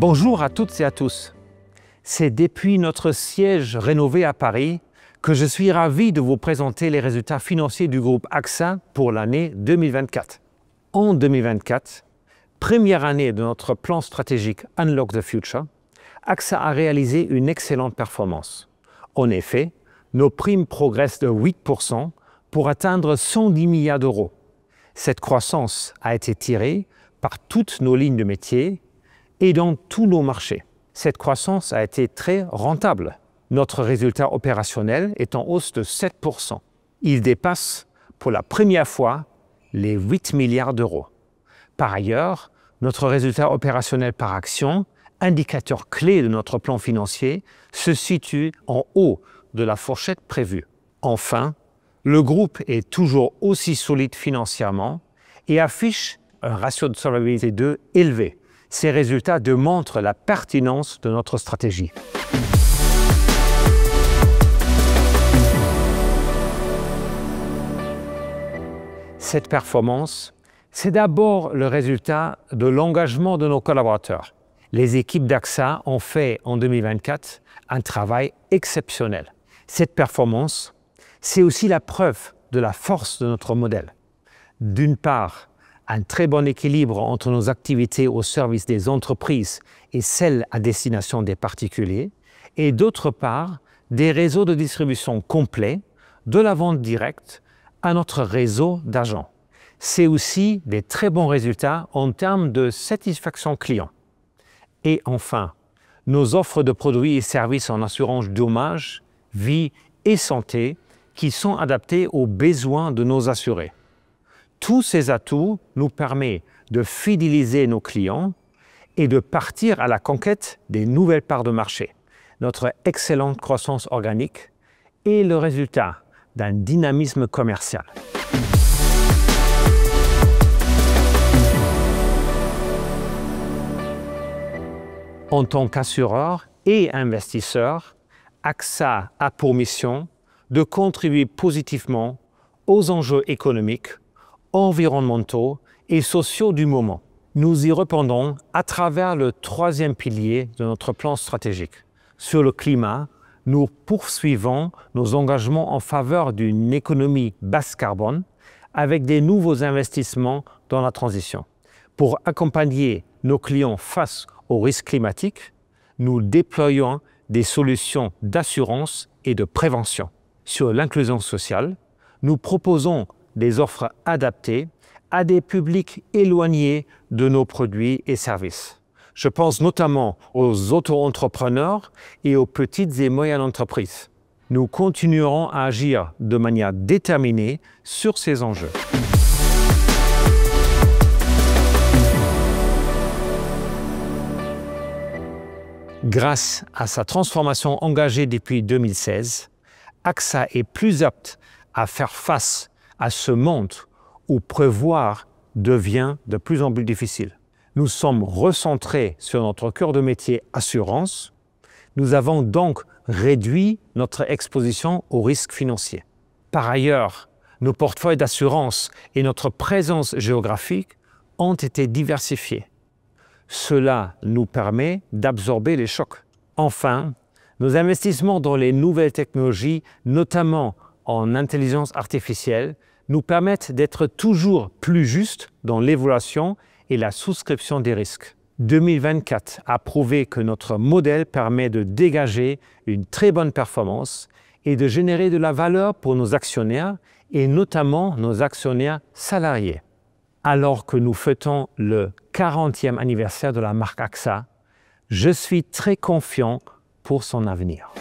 Bonjour à toutes et à tous. C'est depuis notre siège rénové à Paris que je suis ravi de vous présenter les résultats financiers du groupe AXA pour l'année 2024. En 2024, première année de notre plan stratégique Unlock the Future, AXA a réalisé une excellente performance. En effet, nos primes progressent de 8% pour atteindre 110 milliards d'euros. Cette croissance a été tirée par toutes nos lignes de métier et dans tous nos marchés. Cette croissance a été très rentable. Notre résultat opérationnel est en hausse de 7%. Il dépasse pour la première fois les 8 milliards d'euros. Par ailleurs, notre résultat opérationnel par action, indicateur clé de notre plan financier, se situe en haut de la fourchette prévue. Enfin, le groupe est toujours aussi solide financièrement et affiche un ratio de solvabilité 2 élevé. Ces résultats démontrent la pertinence de notre stratégie. Cette performance, c'est d'abord le résultat de l'engagement de nos collaborateurs. Les équipes d'AXA ont fait en 2024 un travail exceptionnel. Cette performance, c'est aussi la preuve de la force de notre modèle. D'une part, un très bon équilibre entre nos activités au service des entreprises et celles à destination des particuliers, et d'autre part, des réseaux de distribution complets, de la vente directe à notre réseau d'agents. C'est aussi des très bons résultats en termes de satisfaction client. Et enfin, nos offres de produits et services en assurance dommages, vie et santé qui sont adaptés aux besoins de nos assurés. Tous ces atouts nous permettent de fidéliser nos clients et de partir à la conquête des nouvelles parts de marché. Notre excellente croissance organique est le résultat d'un dynamisme commercial. En tant qu'assureur et investisseur, AXA a pour mission de contribuer positivement aux enjeux économiques, environnementaux et sociaux du moment. Nous y répondons à travers le troisième pilier de notre plan stratégique. Sur le climat, nous poursuivons nos engagements en faveur d'une économie basse carbone avec des nouveaux investissements dans la transition. Pour accompagner nos clients face aux risques climatiques, nous déployons des solutions d'assurance et de prévention. Sur l'inclusion sociale, nous proposons des offres adaptées à des publics éloignés de nos produits et services. Je pense notamment aux auto-entrepreneurs et aux petites et moyennes entreprises. Nous continuerons à agir de manière déterminée sur ces enjeux. Grâce à sa transformation engagée depuis 2016, AXA est plus apte à faire face à ce monde où prévoir devient de plus en plus difficile. Nous sommes recentrés sur notre cœur de métier assurance. Nous avons donc réduit notre exposition aux risques financiers. Par ailleurs, nos portefeuilles d'assurance et notre présence géographique ont été diversifiés. Cela nous permet d'absorber les chocs. Enfin, nos investissements dans les nouvelles technologies, notamment en intelligence artificielle, nous permettent d'être toujours plus justes dans l'évaluation et la souscription des risques. 2024 a prouvé que notre modèle permet de dégager une très bonne performance et de générer de la valeur pour nos actionnaires et notamment nos actionnaires salariés. Alors que nous fêtons le 40e anniversaire de la marque AXA, je suis très confiant pour son avenir.